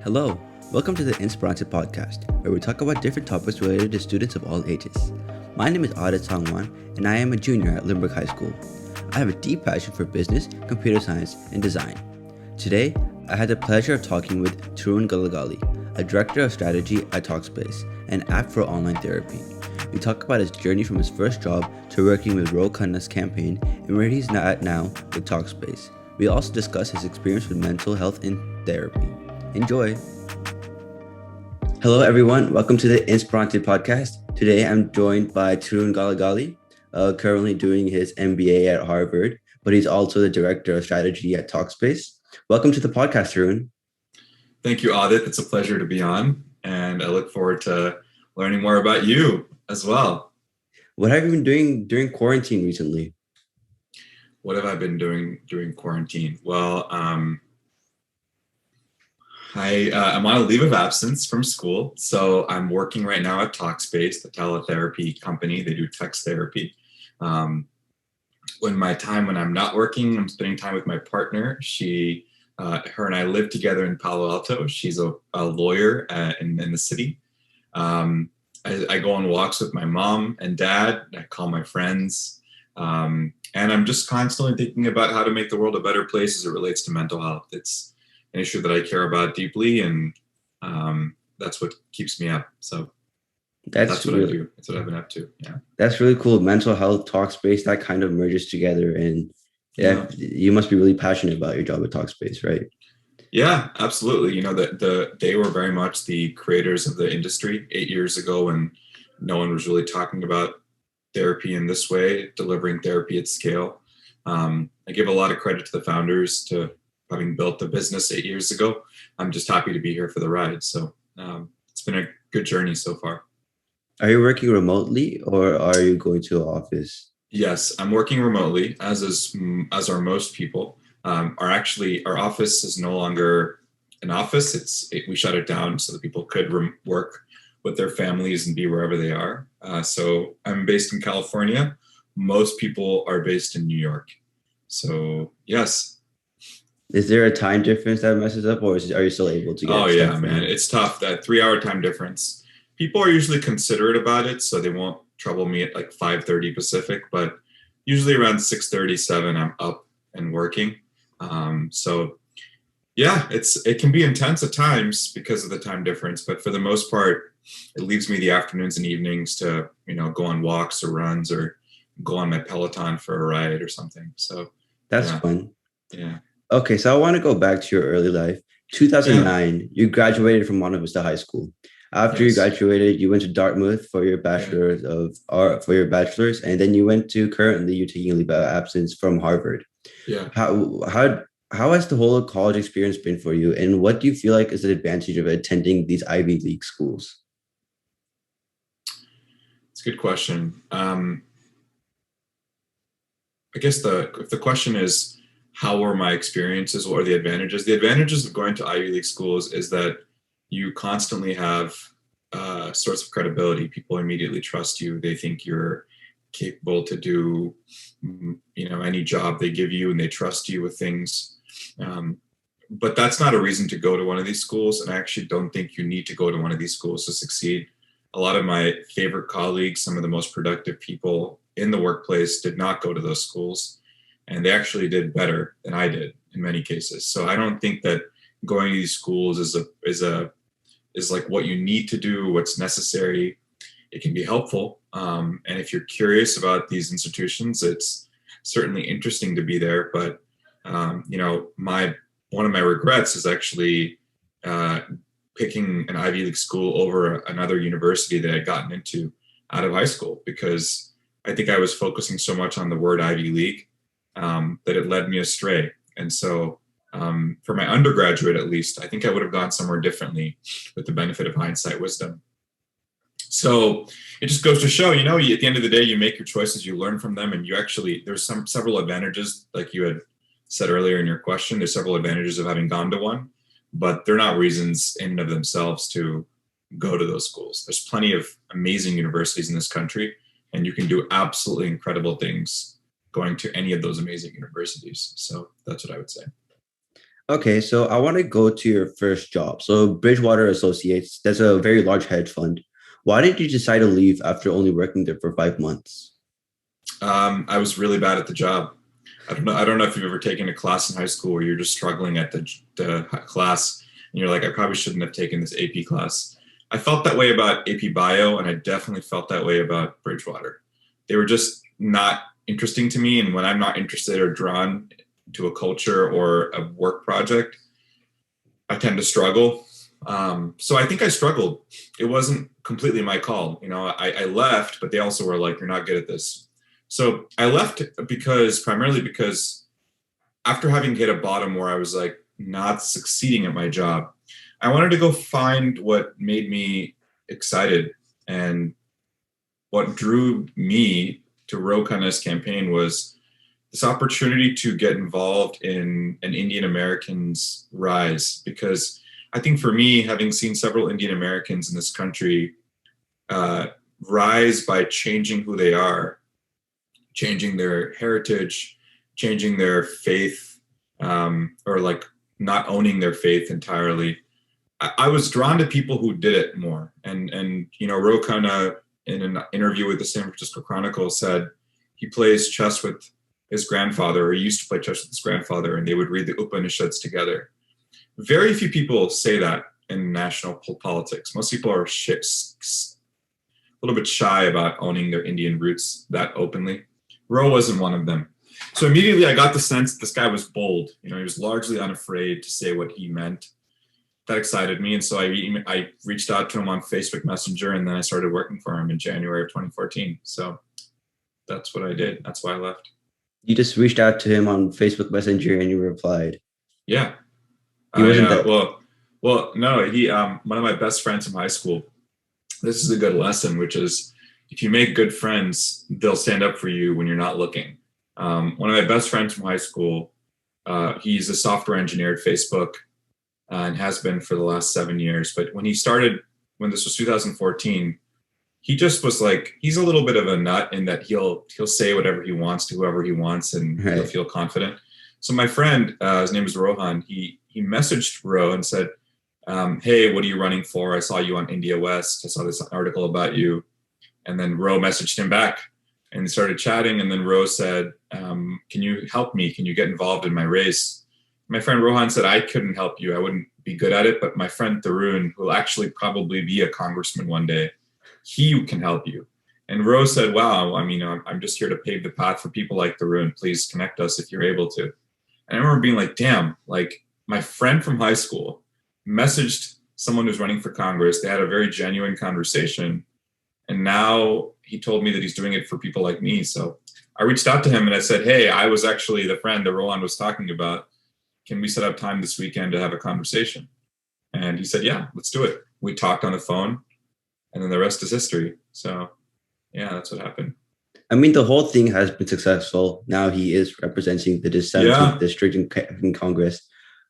Hello, welcome to the Inspirante podcast, where we talk about different topics related to students of all ages. My name is Aadit Sangwan, and I am a junior at Limburg High School. I have a deep passion for business, computer science, and design. Today, I had the pleasure of talking with Tarun Galagali, a director of strategy at Talkspace, an app for online therapy. We talk about his journey from his first job to working with Ro Khanna's campaign and where he's at now with Talkspace. We also discuss his experience with mental health in therapy. Enjoy. Hello, everyone. Welcome to the Inspirante podcast. Today, I'm joined by Tarun Galagali, currently doing his MBA at Harvard, but he's also the director of strategy at Talkspace. Welcome to the podcast, Tarun. Thank you, Aadit. It's a pleasure to be on, and I look forward to learning more about you as well. What have you been doing during quarantine recently? What have I been doing during quarantine? Well, I'm on a leave of absence from school, so I'm working right now at Talkspace, the teletherapy company. They do text therapy. When I'm not working, I'm spending time with my partner. Her and I live together in Palo Alto. She's a lawyer in the city. I go on walks with my mom and dad. I call my friends. And I'm just constantly thinking about how to make the world a better place as it relates to mental health. It's an issue that I care about deeply, and that's what keeps me up. So that's what I do. That's what I've been up to. Yeah. That's really cool. Mental health, Talkspace, that kind of merges together. And yeah, you must be really passionate about your job at Talkspace, right? Yeah, absolutely. You know, they were very much the creators of the industry 8 years ago when no one was really talking about therapy in this way, delivering therapy at scale. I give a lot of credit to the founders to having built the business 8 years ago. I'm just happy to be here for the ride. So it's been a good journey so far. Are you working remotely or are you going to an office? Yes, I'm working remotely, as are most people. Our office is no longer an office. We shut it down so that people could work with their families and be wherever they are. So I'm based in California. Most people are based in New York. So yes. Is there a time difference that messes up, or are you still able to get? Oh yeah, man, it's tough. That 3-hour time difference. People are usually considerate about it, so they won't trouble me at like 5:30 Pacific. But usually around 6:30, 7, I'm up and working. So yeah, it can be intense at times because of the time difference. But for the most part, it leaves me the afternoons and evenings to go on walks or runs or go on my Peloton for a ride or something. So that's fun. Yeah. Okay, so I want to go back to your early life. 2009, you graduated from Monte Vista High School. After you graduated, you went to Dartmouth for your bachelor's of art, and then you went to currently you're taking a leave of absence from Harvard. Yeah. How has the whole college experience been for you, and what do you feel like is the advantage of attending these Ivy League schools? It's a good question. I guess if the question is, how were my experiences? What are the advantages? The advantages of going to Ivy League schools is that you constantly have a source of credibility. People immediately trust you. They think you're capable to do, any job they give you, and they trust you with things. But that's not a reason to go to one of these schools. And I actually don't think you need to go to one of these schools to succeed. A lot of my favorite colleagues, some of the most productive people in the workplace, did not go to those schools. And they actually did better than I did in many cases. So I don't think that going to these schools is like what you need to do, what's necessary. It can be helpful. And if you're curious about these institutions, it's certainly interesting to be there. But, one of my regrets is actually picking an Ivy League school over another university that I'd gotten into out of high school, because I think I was focusing so much on the word Ivy League that it led me astray. And so for my undergraduate, at least, I think I would have gone somewhere differently with the benefit of hindsight wisdom. So it just goes to show, at the end of the day, you make your choices, you learn from them, and there's several advantages, like you had said earlier in your question. There's several advantages of having gone to one, but they're not reasons in and of themselves to go to those schools. There's plenty of amazing universities in this country, and you can do absolutely incredible things going to any of those amazing universities. So that's what I would say. Okay, so I want to go to your first job. So Bridgewater Associates, that's a very large hedge fund. Why did you decide to leave after only working there for 5 months? I was really bad at the job. I don't know if you've ever taken a class in high school where you're just struggling at the class and you're like, I probably shouldn't have taken this AP class. I felt that way about AP Bio, and I definitely felt that way about Bridgewater. They were just not interesting to me. And when I'm not interested or drawn to a culture or a work project, I tend to struggle. So I think I struggled. It wasn't completely my call. I left, but they also were like, you're not good at this. So I left primarily because after having hit a bottom where I was like not succeeding at my job, I wanted to go find what made me excited. And what drew me to Ro Khanna's campaign was this opportunity to get involved in an Indian American's rise. Because I think for me, having seen several Indian Americans in this country rise by changing who they are, changing their heritage, changing their faith, or like not owning their faith entirely. I was drawn to people who did it more. And Ro Khanna, in an interview with the San Francisco Chronicle, said he plays chess with his grandfather, or he used to play chess with his grandfather, and they would read the Upanishads together. Very few people say that in national politics. Most people are a little bit shy about owning their Indian roots that openly. Ro wasn't one of them. So immediately I got the sense this guy was bold. He was largely unafraid to say what he meant. That excited me. And so I reached out to him on Facebook Messenger, and then I started working for him in January of 2014. So that's what I did. That's why I left. You just reached out to him on Facebook Messenger and you replied. Yeah. He wasn't that. No, he, one of my best friends from high school, this is a good lesson, which is if you make good friends, they'll stand up for you when you're not looking. One of my best friends from high school, he's a software engineer at Facebook, and has been for the last 7 years. But when this was 2014, he just was like, he's a little bit of a nut in that he'll say whatever he wants to whoever he wants, and he'll feel confident. So my friend, his name is Rohan, he messaged Ro and said, hey, what are you running for? I saw you on India West. I saw this article about you. And then Ro messaged him back and started chatting. And then Ro said, can you help me? Can you get involved in my race? My friend Rohan said, I couldn't help you. I wouldn't be good at it. But my friend Tarun, who will actually probably be a congressman one day, he can help you. And Ro said, wow, I'm just here to pave the path for people like Tarun. Please connect us if you're able to. And I remember being like, damn, like my friend from high school messaged someone who's running for Congress. They had a very genuine conversation. And now he told me that he's doing it for people like me. So I reached out to him and I said, hey, I was actually the friend that Rohan was talking about. Can we set up time this weekend to have a conversation? And he said, yeah, let's do it. We talked on the phone, and then the rest is history. So yeah, that's what happened. I mean, the whole thing has been successful. Now he is representing the 17th district in Congress.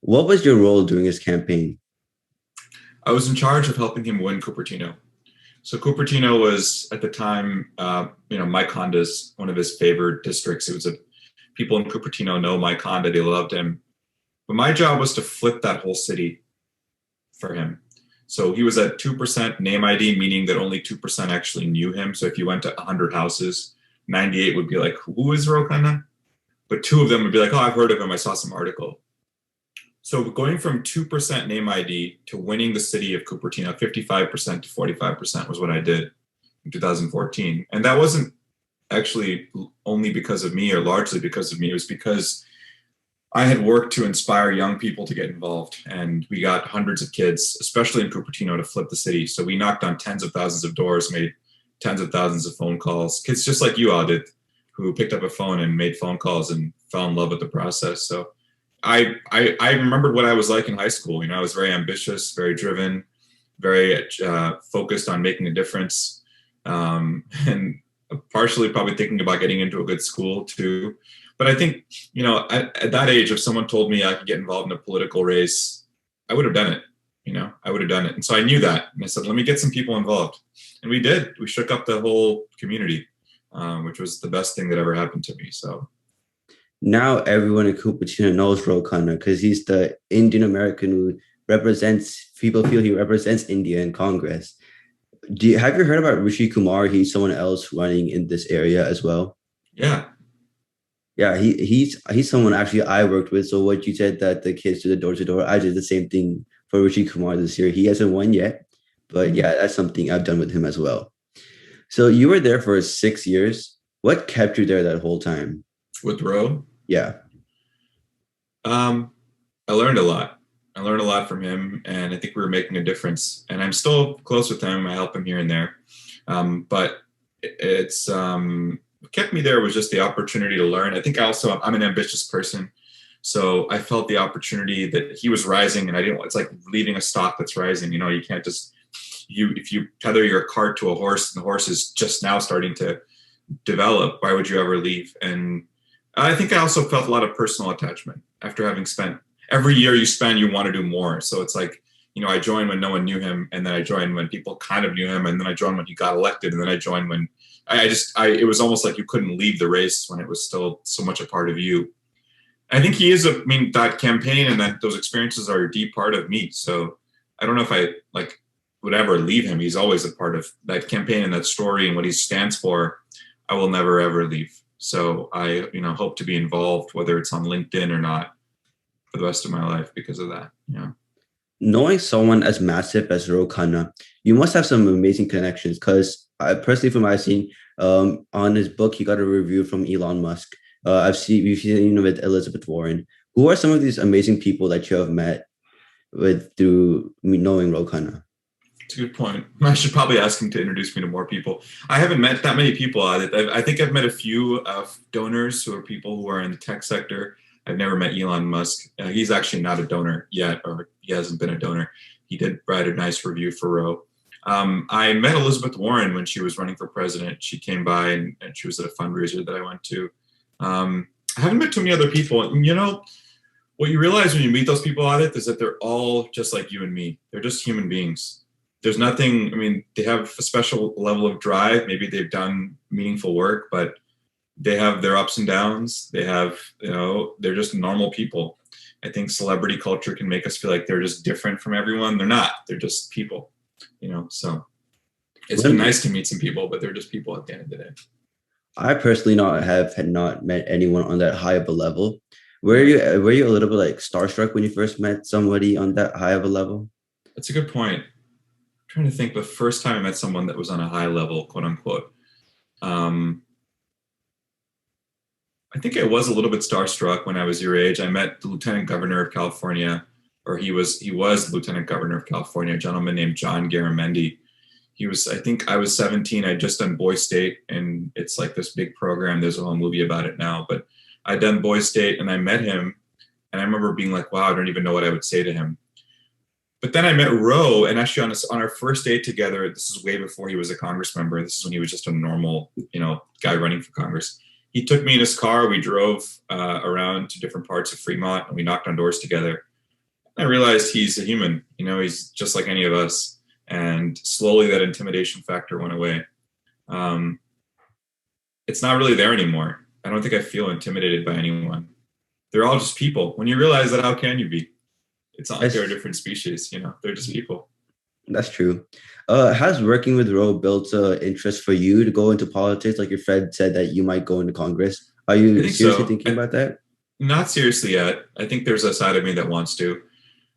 What was your role during his campaign? I was in charge of helping him win Cupertino. So Cupertino was at the time, Mike Honda's one of his favored districts. It was people in Cupertino know Mike Honda. They loved him. But my job was to flip that whole city for him. So he was at 2% name ID, meaning that only 2% actually knew him. So if you went to 100 houses, 98 would be like, who is Ro Khanna? But 2 of them would be like, oh, I've heard of him. I saw some article. So going from 2% name ID to winning the city of Cupertino, 55% to 45% was what I did in 2014. And that wasn't actually only because of me or largely because of me. It was because I had worked to inspire young people to get involved, and we got hundreds of kids, especially in Cupertino, to flip the city. So we knocked on tens of thousands of doors, made tens of thousands of phone calls. Kids just like you, Aadit, who picked up a phone and made phone calls and fell in love with the process. So I remembered what I was like in high school. I was very ambitious, very driven, very focused on making a difference, and partially probably thinking about getting into a good school too. But I think, at that age, if someone told me I could get involved in a political race, I would have done it. I would have done it. And so I knew that. And I said, let me get some people involved. And we did. We shook up the whole community, which was the best thing that ever happened to me. So. Now everyone in Cupertino knows Ro Khanna because he's the Indian American who represents, people feel he represents India in Congress. Have you heard about Rishi Kumar? He's someone else running in this area as well. Yeah. Yeah, he's someone actually I worked with. So what you said that the kids do the door to door, I did the same thing for Rishi Kumar this year. He hasn't won yet, but Mhm. yeah, that's something I've done with him as well. So you were there for 6 years. What kept you there that whole time? With Ro, Yeah. um, I learned a lot. I learned a lot from him, and I think we were making a difference. And I'm still close with him. I help him here and there. But it's what kept me there was just the opportunity to learn. I think also I'm an ambitious person. So I felt the opportunity that he was rising, and I didn't. It's like leading a stock that's rising. You know, you can't just if you tether your cart to a horse and the horse is just now starting to develop. Why would you ever leave? And I think I also felt a lot of personal attachment after having spent every year you spend, you want to do more. So it's like, I joined when no one knew him, and then I joined when people kind of knew him, and then I joined when he got elected, and then I joined when it was almost like you couldn't leave the race when it was still so much a part of you. I think he is that campaign and those experiences are a deep part of me. So I don't know if I would ever leave him. He's always a part of that campaign and that story and what he stands for. I will never ever leave. So I, hope to be involved, whether it's on LinkedIn or not, for the rest of my life because of that. Yeah. Knowing someone as massive as Ro Khanna, you must have some amazing connections. Because I personally, from what I've seen, on his book, he got a review from Elon Musk. We've seen with Elizabeth Warren. Who are some of these amazing people that you have met with through knowing Ro Khanna? It's a good point. I should probably ask him to introduce me to more people. I haven't met that many people. I think I've met a few donors who are people who are in the tech sector. I've never met Elon Musk. He's actually not a donor yet, or he hasn't been a donor. He did write a nice review for Ro. I met Elizabeth Warren when she was running for president. She came by and she was at a fundraiser that I went to. I haven't met too many other people. And, what you realize when you meet those people, Aadit, is that they're all just like you and me. They're just human beings. There's nothing, they have a special level of drive. Maybe they've done meaningful work, but they have their ups and downs. They have, they're just normal people. I think celebrity culture can make us feel like they're just different from everyone. They're not. They're just people, so it's been nice to meet some people, but they're just people at the end of the day. I personally had not met anyone on that high of a level. Were you a little bit like starstruck when you first met somebody on that high of a level? That's a good point. I'm trying to think the first time I met someone that was on a high level, quote unquote. I think I was a little bit starstruck when I was your age. I met the Lieutenant Governor of California, or he was the Lieutenant Governor of California, a gentleman named John Garamendi. I think I was 17. I'd just done Boy State, and it's like this big program. There's a whole movie about it now, but I'd done Boy State and I met him, and I remember being like, wow, I don't even know what I would say to him. But then I met Ro, and actually on our first date together, this is way before he was a Congress member. This is when he was just a normal, guy running for Congress. He took me in his car. We drove around to different parts of Fremont, and we knocked on doors together. I realized he's a human. He's just like any of us. And slowly that intimidation factor went away. It's not really there anymore. I don't think I feel intimidated by anyone. They're all just people. When you realize that, how can you be? It's not like they're a different species, they're just people. That's true. Has working with Ro built interest for you to go into politics? Like your friend said that you might go into Congress. Are you seriously thinking about that? Not seriously yet. I think there's a side of me that wants to.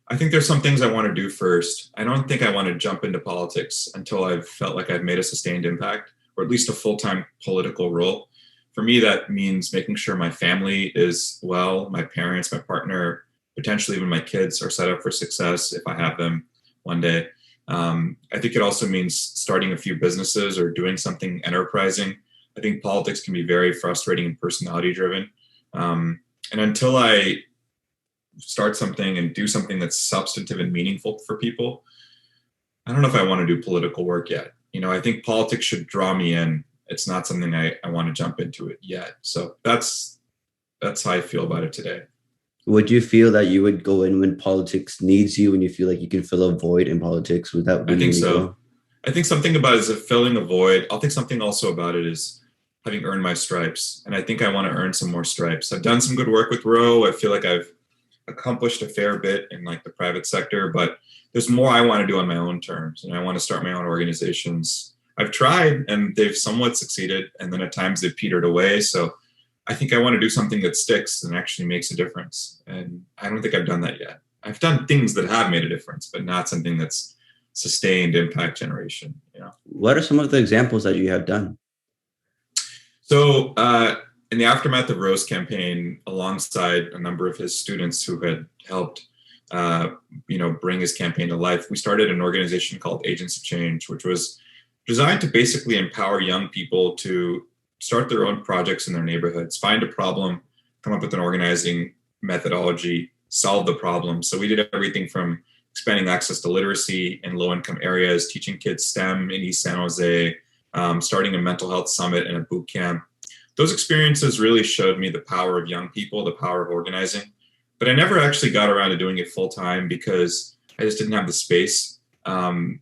I think there's some things I want to do first. I don't think I want to jump into politics until I've felt like I've made a sustained impact, or at least a full-time political role. For me, that means making sure my family is well, my parents, my partner, potentially even my kids are set up for success if I have them one day. I think it also means starting a few businesses or doing something enterprising. I think politics can be very frustrating and personality driven. And until I start something and do something that's substantive and meaningful for people, I don't know if I want to do political work yet. I think politics should draw me in. It's not something I want to jump into it yet. So that's how I feel about it today. Would you feel that you would go in when politics needs you, when you feel like you can fill a void in politics without being I think so. Go? I think something about it is filling a void. I'll think something also about it is having earned my stripes. And I think I want to earn some more stripes. I've done some good work with Ro. I feel like I've accomplished a fair bit in like the private sector, but there's more I want to do on my own terms. And I want to start my own organizations. I've tried and they've somewhat succeeded. And then at times they've petered away. So I think I want to do something that sticks and actually makes a difference. And I don't think I've done that yet. I've done things that have made a difference, but not something that's sustained impact generation. What are some of the examples that you have done? So in the aftermath of Ro's campaign, alongside a number of his students who had helped, bring his campaign to life, we started an organization called Agents of Change, which was designed to basically empower young people to start their own projects in their neighborhoods, find a problem, come up with an organizing methodology, solve the problem. So we did everything from expanding access to literacy in low-income areas, teaching kids STEM in East San Jose, starting a mental health summit and a boot camp. Those experiences really showed me the power of young people, the power of organizing. But I never actually got around to doing it full-time because I just didn't have the space. And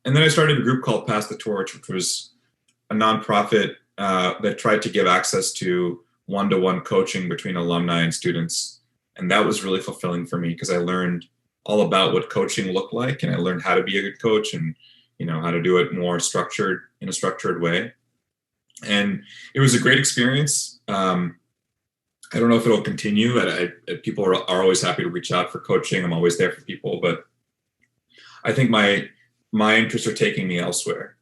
then I started a group called Pass the Torch, which was a nonprofit that tried to give access to one-to-one coaching between alumni and students. And that was really fulfilling for me because I learned all about what coaching looked like, and I learned how to be a good coach and, how to do it more structured, in a structured way. And it was a great experience. I don't know if it'll continue. People are always happy to reach out for coaching. I'm always there for people, but I think my interests are taking me elsewhere,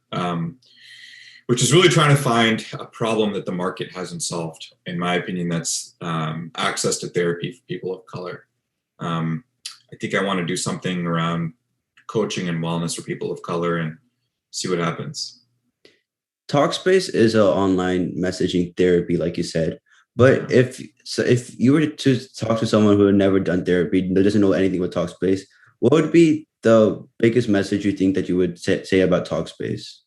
which is really trying to find a problem that the market hasn't solved. In my opinion, that's access to therapy for people of color. I think I want to do something around coaching and wellness for people of color and see what happens. Talkspace is an online messaging therapy, like you said. But if you were to talk to someone who had never done therapy, that doesn't know anything about Talkspace, what would be the biggest message you think that you would say about Talkspace?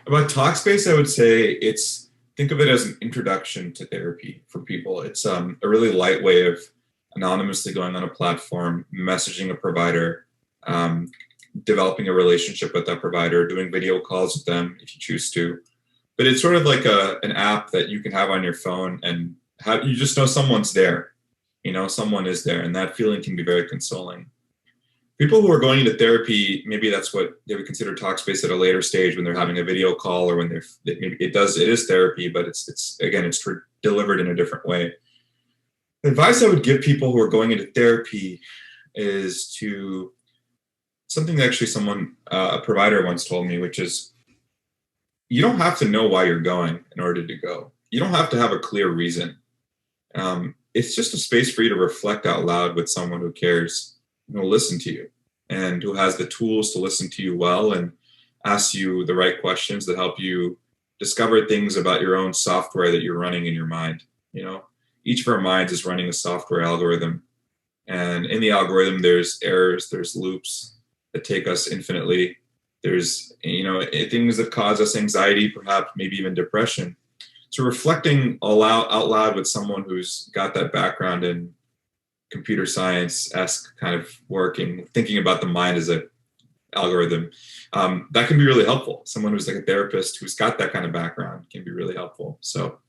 About Talkspace, I would say think of it as an introduction to therapy for people. It's a really light way of anonymously going on a platform, messaging a provider, developing a relationship with that provider, doing video calls with them if you choose to. But it's sort of like an app that you can have on your phone and you just know someone's there. Someone is there, and that feeling can be very consoling. People who are going into therapy, maybe that's what they would consider Talkspace at a later stage when they're having a video call or when maybe it is therapy, but it's delivered in a different way. The advice I would give people who are going into therapy is to something that actually a provider once told me, which is you don't have to know why you're going in order to go. You don't have to have a clear reason. It's just a space for you to reflect out loud with someone who cares, who will listen to you and who has the tools to listen to you well and ask you the right questions that help you discover things about your own software that you're running in your mind. Each of our minds is running a software algorithm. And in the algorithm, there's errors, there's loops that take us infinitely. There's, things that cause us anxiety, perhaps maybe even depression. So reflecting out loud with someone who's got that background in computer science-esque kind of work and thinking about the mind as an algorithm, that can be really helpful. Someone who's like a therapist who's got that kind of background can be really helpful. So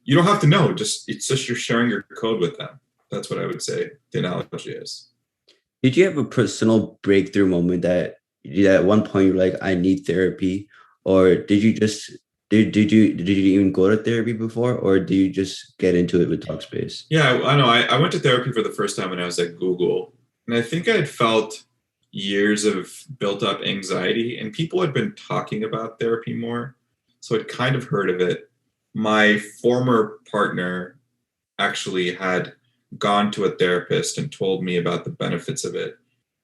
you don't have to know, it's just you're sharing your code with them. That's what I would say the analogy is. Did you have a personal breakthrough moment that at one point you're like, I need therapy? Or did you even go to therapy before, or do you just get into it with Talkspace? Yeah, I know. I went to therapy for the first time when I was at Google. And I think I had felt years of built up anxiety, and people had been talking about therapy more. So I'd kind of heard of it. My former partner actually had gone to a therapist and told me about the benefits of it.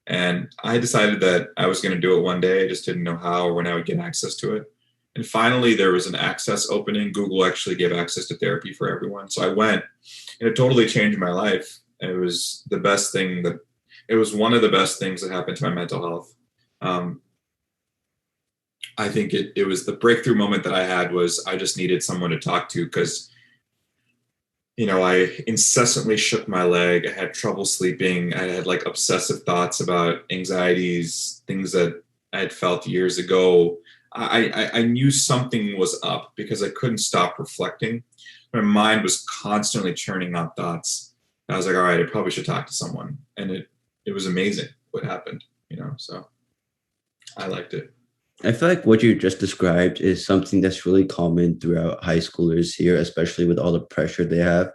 And I decided that I was going to do it one day. I just didn't know how or when I would get access to it. And finally, there was an access opening. Google actually gave access to therapy for everyone. So I went, and it totally changed my life. And it was the best thing it was one of the best things that happened to my mental health. I think it was the breakthrough moment that I had was I just needed someone to talk to because, I incessantly shook my leg. I had trouble sleeping. I had obsessive thoughts about anxieties, things that I had felt years ago. I knew something was up because I couldn't stop reflecting. My mind was constantly churning out thoughts. And I was like, all right, I probably should talk to someone. And it was amazing what happened, so I liked it. I feel like what you just described is something that's really common throughout high schoolers here, especially with all the pressure they have.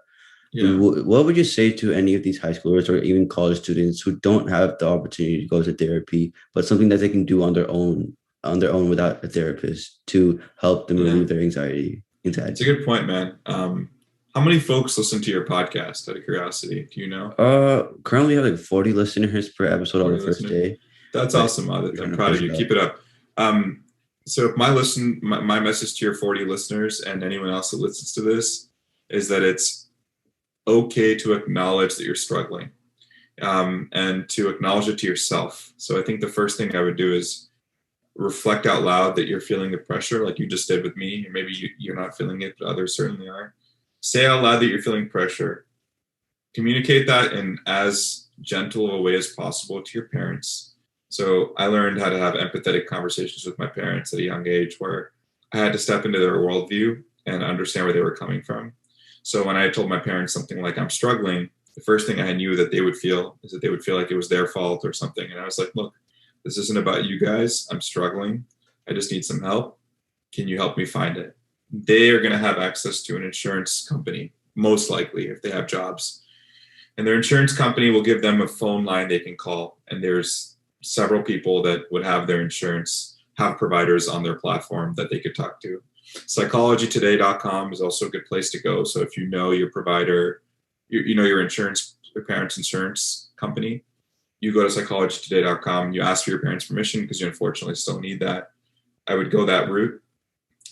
Yeah. What would you say to any of these high schoolers or even college students who don't have the opportunity to go to therapy, but something that they can do on their own without a therapist to help them Yeah. relieve their anxiety? It's a good point, man. How many folks listen to your podcast, out of curiosity? Do you know? Currently have like 40 listeners per episode on the first day. That's but awesome, Aadit. we're I'm trying to proud push of you. it up. Keep it up. So if my message to your 40 listeners and anyone else that listens to this is that it's okay to acknowledge that you're struggling, and to acknowledge it to yourself. So I think the first thing I would do is reflect out loud that you're feeling the pressure, like you just did with me. Or maybe you're not feeling it, but others certainly are. Say out loud that you're feeling pressure. Communicate that in as gentle a way as possible to your parents. So I learned how to have empathetic conversations with my parents at a young age, where I had to step into their worldview and understand where they were coming from. So when I told my parents something like I'm struggling, the first thing I knew that they would feel is that they would feel like it was their fault or something. And I was like, look, this isn't about you guys. I'm struggling. I just need some help. Can you help me find it? They are going to have access to an insurance company, most likely, if they have jobs. And their insurance company will give them a phone line they can call. And there's several people that would have their insurance, have providers on their platform that they could talk to. Psychologytoday.com is also a good place to go. So if you know your provider, your parents' insurance company, you go to psychologytoday.com, you ask for your parents' permission because you unfortunately still need that. I would go that route.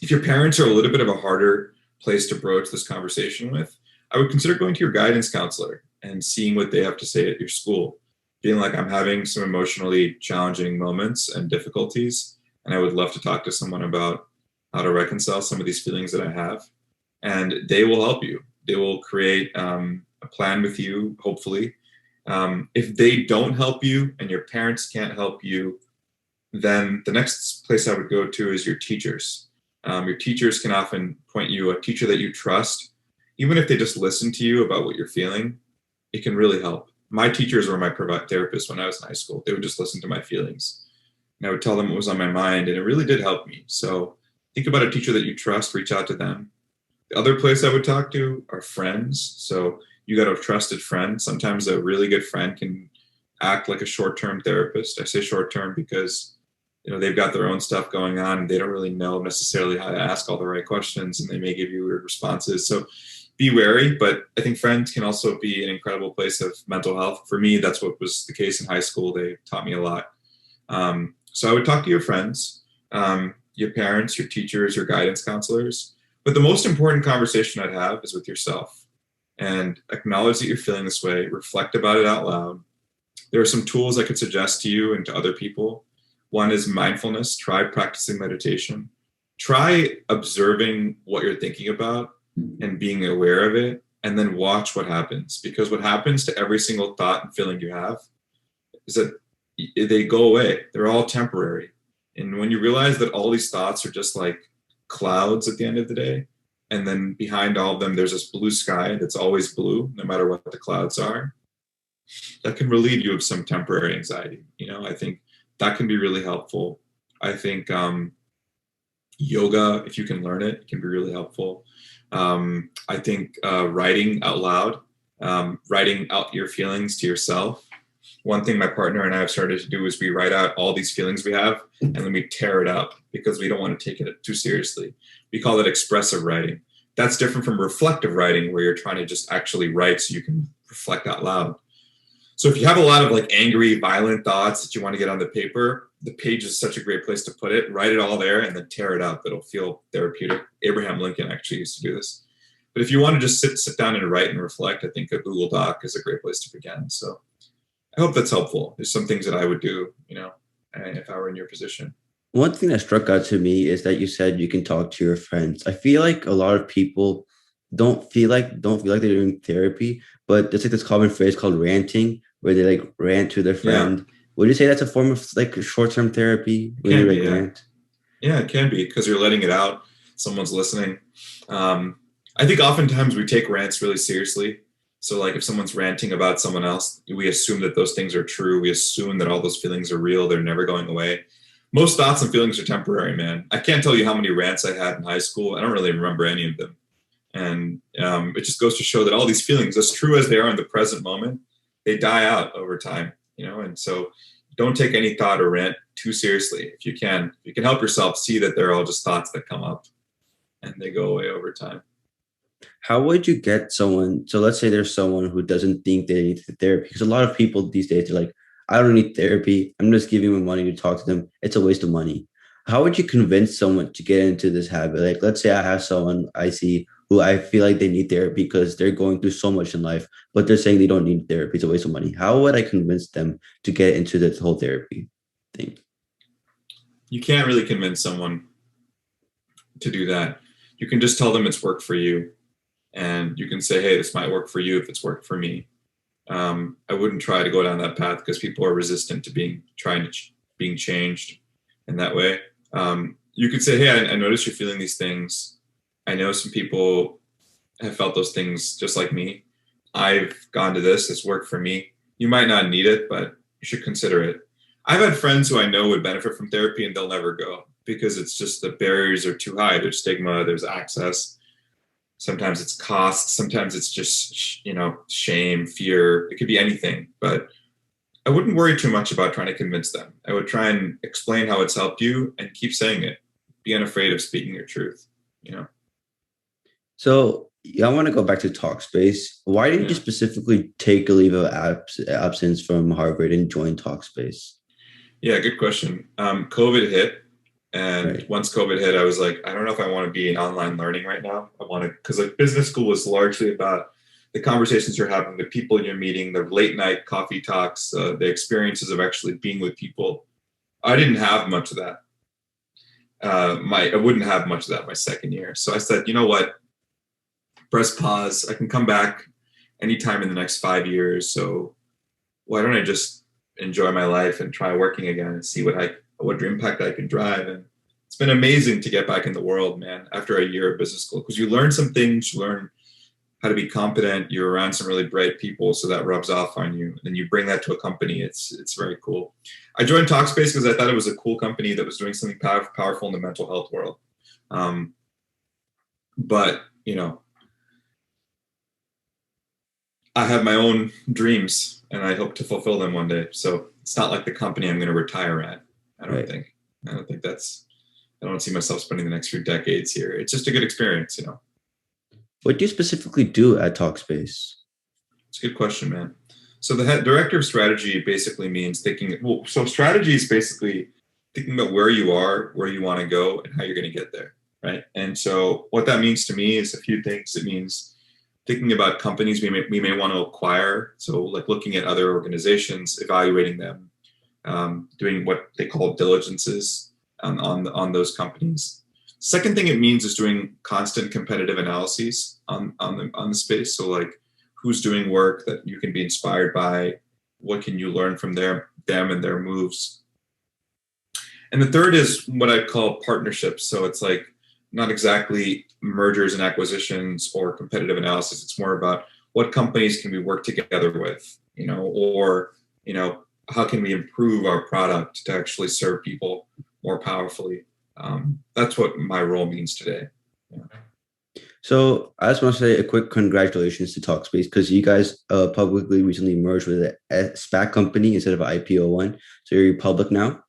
If your parents are a little bit of a harder place to broach this conversation with, I would consider going to your guidance counselor and seeing what they have to say at your school. Being like, I'm having some emotionally challenging moments and difficulties, and I would love to talk to someone about how to reconcile some of these feelings that I have. And they will help you. They will create a plan with you, hopefully. If they don't help you and your parents can't help you, then the next place I would go to is your teachers. Your teachers can often point you a teacher that you trust. Even if they just listen to you about what you're feeling, it can really help. My teachers were my therapists when I was in high school. They would just listen to my feelings. And I would tell them what was on my mind, and it really did help me. So think about a teacher that you trust, reach out to them. The other place I would talk to are friends. So you got a trusted friend. Sometimes a really good friend can act like a short-term therapist. I say short-term because they've got their own stuff going on and they don't really know necessarily how to ask all the right questions, and they may give you weird responses. So be wary, but I think friends can also be an incredible place of mental health. For me, that's what was the case in high school. They taught me a lot. So I would talk to your friends, your parents, your teachers, your guidance counselors. But the most important conversation I'd have is with yourself, and acknowledge that you're feeling this way. Reflect about it out loud. There are some tools I could suggest to you and to other people. One is mindfulness. Try practicing meditation. Try observing what you're thinking about and being aware of it, and then watch what happens. Because what happens to every single thought and feeling you have is that they go away. They're all temporary. And when you realize that all these thoughts are just like clouds at the end of the day, and then behind all of them, there's this blue sky that's always blue, no matter what the clouds are, that can relieve you of some temporary anxiety. I think that can be really helpful. I think yoga, if you can learn it, can be really helpful. I think writing out loud, writing out your feelings to yourself. One thing my partner and I have started to do is we write out all these feelings we have, and then we tear it up because we don't want to take it too seriously. We call it expressive writing. That's different from reflective writing, where you're trying to just actually write so you can reflect out loud. So if you have a lot of like angry, violent thoughts that you want to get on the paper, the page is such a great place to put it. Write it all there and then tear it up. It'll feel therapeutic. Abraham Lincoln actually used to do this. But if you want to just sit down and write and reflect, I think a Google Doc is a great place to begin. So I hope that's helpful. There's some things that I would do, if I were in your position. One thing that struck out to me is that you said you can talk to your friends. I feel like a lot of people don't feel like they're doing therapy, but there's like this common phrase called ranting, where they like rant to their friend. Yeah. Would you say that's a form of like short-term therapy when you like rant? Yeah, it can be because you're letting it out. Someone's listening. I think oftentimes we take rants really seriously. So like if someone's ranting about someone else, we assume that those things are true. We assume that all those feelings are real. They're never going away. Most thoughts and feelings are temporary, man. I can't tell you how many rants I had in high school. I don't really remember any of them. And it just goes to show that all these feelings, as true as they are in the present moment, they die out over time, and so don't take any thought or rant too seriously. If you can help yourself see that they're all just thoughts that come up and they go away over time. How would you get someone? So let's say there's someone who doesn't think they need therapy, because a lot of people these days are like, I don't need therapy. I'm just giving them money to talk to them. It's a waste of money. How would you convince someone to get into this habit? Like, let's say I have someone I see who I feel like they need therapy because they're going through so much in life, but they're saying they don't need therapy. It's a waste of money. How would I convince them to get into this whole therapy thing? You can't really convince someone to do that. You can just tell them it's worked for you. And you can say, hey, this might work for you if it's worked for me. I wouldn't try to go down that path because people are resistant to being changed in that way. You could say, hey, I notice you're feeling these things. I know some people have felt those things just like me. I've gone to this. It's worked for me. You might not need it, but you should consider it. I've had friends who I know would benefit from therapy and they'll never go because it's just the barriers are too high. There's stigma, there's access. Sometimes it's cost. Sometimes it's just, shame, fear. It could be anything, but I wouldn't worry too much about trying to convince them. I would try and explain how it's helped you and keep saying it. Be unafraid of speaking your truth. So I want to go back to Talkspace. Why did you specifically take a leave of absence from Harvard and join Talkspace? Yeah, good question. COVID hit. And once COVID hit, I was like, I don't know if I want to be in online learning right now. I want to, because like business school is largely about the conversations you're having, the people you're meeting, the late night coffee talks, the experiences of actually being with people. I didn't have much of that. I wouldn't have much of that my second year. So I said, you know what? Press pause. I can come back anytime in the next 5 years. So why don't I just enjoy my life and try working again and see what impact I can drive. And it's been amazing to get back in the world, man, after a year of business school, because you learn some things, you learn how to be competent, you're around some really bright people, so that rubs off on you. And then you bring that to a company. It's very cool. I joined Talkspace because I thought it was a cool company that was doing something powerful in the mental health world. But, I have my own dreams and I hope to fulfill them one day. So it's not like the company I'm going to retire at. I don't think I don't see myself spending the next few decades here. It's just a good experience. What do you specifically do at Talkspace? It's a good question, man. So the head director of strategy basically means so strategy is basically thinking about where you are, where you want to go, and how you're going to get there, right? And so what that means to me is a few things. It means thinking about companies we may want to acquire. So like looking at other organizations, evaluating them, doing what they call diligences on those companies. Second thing it means is doing constant competitive analyses on the space. So like who's doing work that you can be inspired by, what can you learn from them and their moves. And the third is what I call partnerships. So it's like not exactly mergers and acquisitions or competitive analysis. It's more about what companies can we work together with, or how can we improve our product to actually serve people more powerfully? That's what my role means today. Yeah. So I just want to say a quick congratulations to Talkspace because you guys publicly recently merged with a SPAC company instead of an IPO one. So you're public now.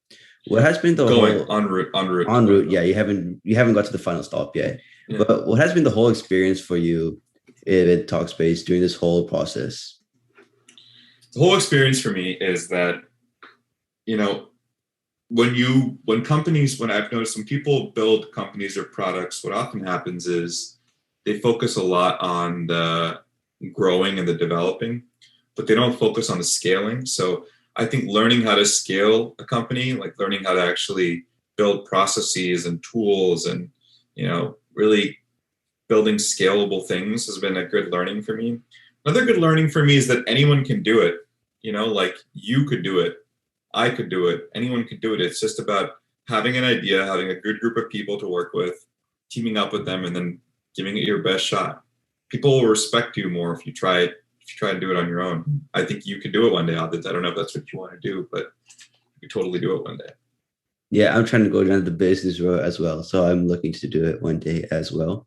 What has been the whole en route? Yeah, you haven't got to the final stop yet. Yeah. But what has been the whole experience for you at Talkspace during this whole process? The whole experience for me is that, when I've noticed when people build companies or products, what often happens is they focus a lot on the growing and the developing, but they don't focus on the scaling. So I think learning how to scale a company, like learning how to actually build processes and tools and, really building scalable things has been a good learning for me. Another good learning for me is that anyone can do it. Like you could do it. I could do it. Anyone could do it. It's just about having an idea, having a good group of people to work with, teaming up with them, and then giving it your best shot. People will respect you more if you try it. If you try and do it on your own. I think you can do it one day, Aadit. I don't know if that's what you want to do, but you totally do it one day. Yeah, I'm trying to go down the business road as well. So I'm looking to do it one day as well.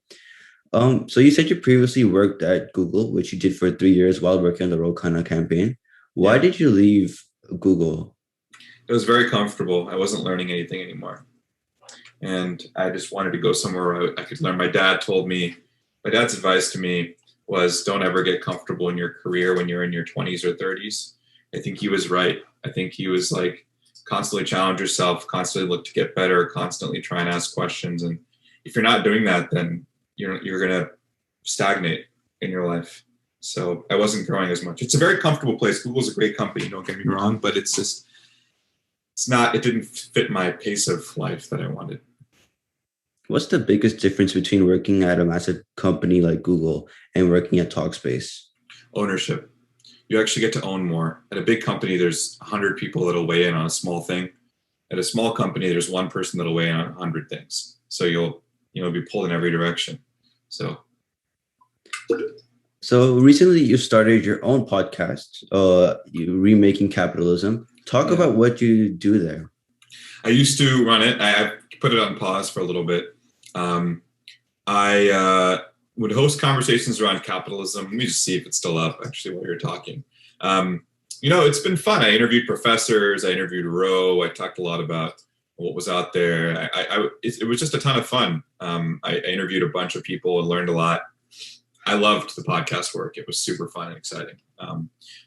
So you said you previously worked at Google, which you did for 3 years while working on the Ro Khanna campaign. Why Yeah. did you leave Google? It was very comfortable. I wasn't learning anything anymore. And I just wanted to go somewhere where I could learn. My dad's advice to me was don't ever get comfortable in your career when you're in your 20s or 30s. I think he was right. I think he was like, constantly challenge yourself, constantly look to get better, constantly try and ask questions. And if you're not doing that, then you're going to stagnate in your life. So I wasn't growing as much. It's a very comfortable place. Google's a great company, don't get me wrong, but it didn't fit my pace of life that I wanted. What's the biggest difference between working at a massive company like Google and working at Talkspace? Ownership. You actually get to own more. At a big company, there's 100 people that'll weigh in on a small thing. At a small company, there's one person that'll weigh in on 100 things. So you'll be pulled in every direction. So recently you started your own podcast, you Remaking Capitalism. Talk about what you do there. I used to run it. I put it on pause for a little bit. I would host conversations around capitalism. Let me just see if it's still up, actually, while you're talking. It's been fun. I interviewed professors. I interviewed Ro. I talked a lot about what was out there. It was just a ton of fun. I interviewed a bunch of people and learned a lot. I loved the podcast work. It was super fun and exciting.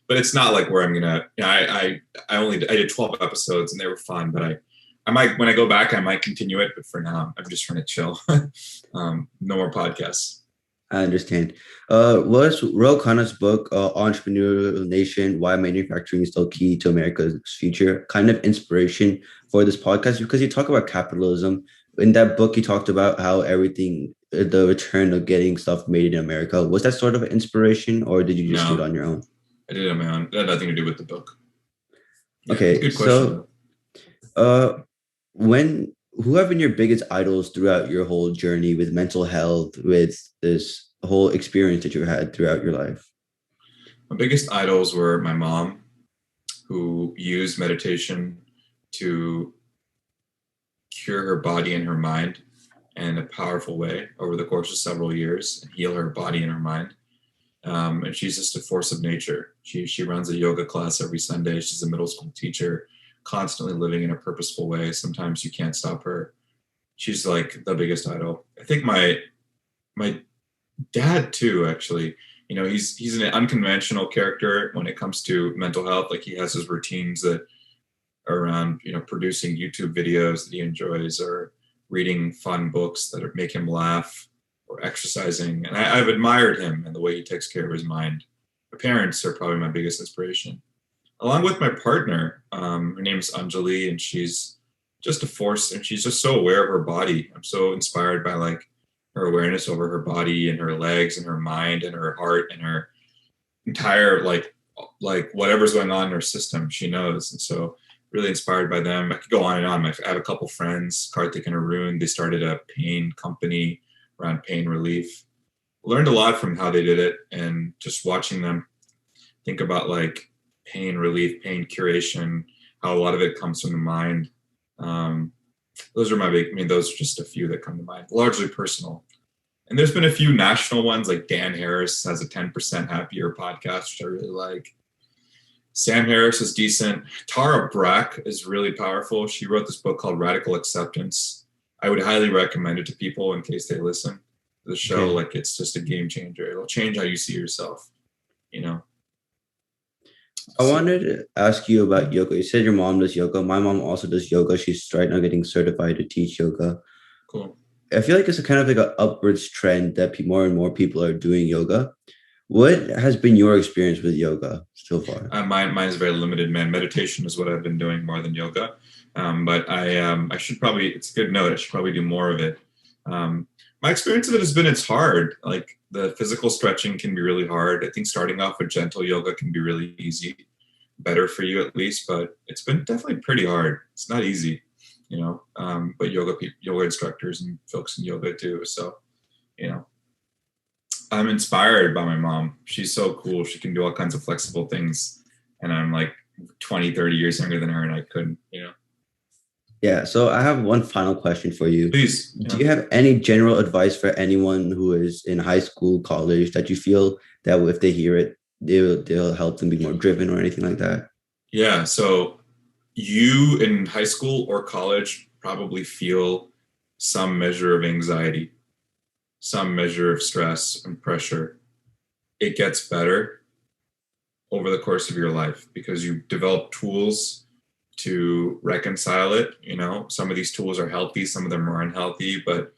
But it's not like where I'm gonna. I did 12 episodes and they were fun. But I might, when I go back, I might continue it. But for now, I'm just trying to chill. No more podcasts. I understand. Was Ro Khanna's book, Entrepreneurial Nation, Why Manufacturing is Still Key to America's Future, kind of inspiration for this podcast? Because you talk about capitalism. In that book, you talked about how everything, the return of getting stuff made in America. Was that sort of an inspiration, or did you just do it on your own? I did it on my own. It had nothing to do with the book. Yeah, okay, good question. So, who have been your biggest idols throughout your whole journey with mental health, with this whole experience that you had throughout your life? My biggest idols were my mom, who used meditation to cure her body and her mind in a powerful way over the course of several years and heal her body and her mind. And she's just a force of nature. She runs a yoga class every Sunday. She's a middle school teacher, constantly living in a purposeful way. Sometimes you can't stop her. She's like the biggest idol. I think my dad too, actually. He's an unconventional character when it comes to mental health. Like, he has his routines that are around, producing YouTube videos that he enjoys, or reading fun books that make him laugh, or exercising. And I've admired him and the way he takes care of his mind. My parents are probably my biggest inspiration, along with my partner. Her name's Anjali, and she's just a force, and she's just so aware of her body. I'm so inspired by her awareness over her body and her legs and her mind and her heart and her entire like whatever's going on in her system, she knows. And so really inspired by them. I could go on and on. I have a couple friends, Karthik and Arun. They started a pain company around pain relief. Learned a lot from how they did it, and just watching them think about pain relief, pain curation, how a lot of it comes from the mind. Those are just a few that come to mind, largely personal. And there's been a few national ones, like Dan Harris has a 10% Happier podcast, which I really like. Sam Harris is decent. Tara Brach is really powerful. She wrote this book called Radical Acceptance. I would highly recommend it to people in case they listen to the show. Okay. It's just a game changer. It'll change how you see yourself, I wanted to ask you about yoga. You said your mom does yoga. My mom also does yoga. She's right now getting certified to teach yoga. Cool. I feel like it's a kind of an upwards trend that more and more people are doing yoga. What has been your experience with yoga so far? Mine is very limited, man. Meditation is what I've been doing more than yoga. But I should probably, it's a good note, I should probably do more of it. My experience of it has been, it's hard. The physical stretching can be really hard. I think starting off with gentle yoga can be really easy, better for you at least, but it's been definitely pretty hard. It's not easy. but yoga instructors and folks in yoga too. So, I'm inspired by my mom. She's so cool. She can do all kinds of flexible things. And I'm like 20, 30 years younger than her, and I couldn't. Yeah, so I have one final question for you. Please. Do you have any general advice for anyone who is in high school, college, that you feel that if they hear it, they'll help them be more driven or anything like that? Yeah, so you in high school or college probably feel some measure of anxiety, some measure of stress and pressure. It gets better over the course of your life because you develop tools to reconcile it. Some of these tools are healthy, some of them are unhealthy, but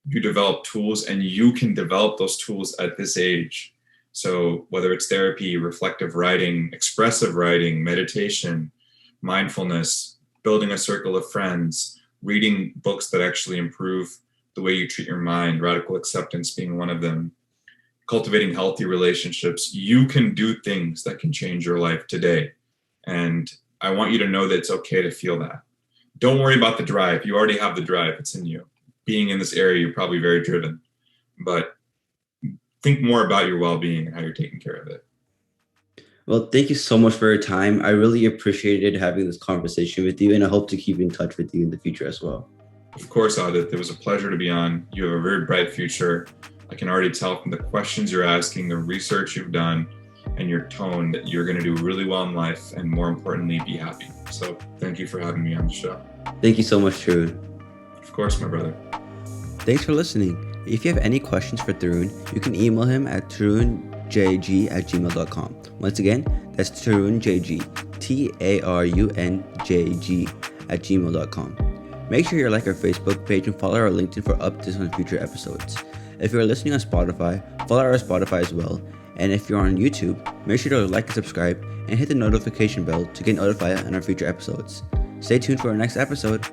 you develop tools, and you can develop those tools at this age. So whether it's therapy, reflective writing, expressive writing, meditation, mindfulness, building a circle of friends, reading books that actually improve the way you treat your mind, radical acceptance being one of them, cultivating healthy relationships, you can do things that can change your life today. And I want you to know that it's okay to feel that. Don't worry about the drive. You already have the drive. It's in you. Being in this area, you're probably very driven. But think more about your well-being and how you're taking care of it. Well, thank you so much for your time. I really appreciated having this conversation with you, and I hope to keep in touch with you in the future as well. Of course, Aadit. It was a pleasure to be on. You have a very bright future. I can already tell from the questions you're asking, the research you've done, and your tone that you're going to do really well in life, and more importantly, be happy. So thank you for having me on the show. Thank you so much, Tarun. Of course, my brother. Thanks for listening. If you have any questions for Tarun, you can email him at tarunjg@gmail.com. Once again, that's tarunjg, TARUNJG@gmail.com. Make sure you like our Facebook page and follow our LinkedIn for updates on future episodes. If you're listening on Spotify, follow our Spotify as well. And if you're on YouTube, make sure to like and subscribe and hit the notification bell to get notified on our future episodes. Stay tuned for our next episode.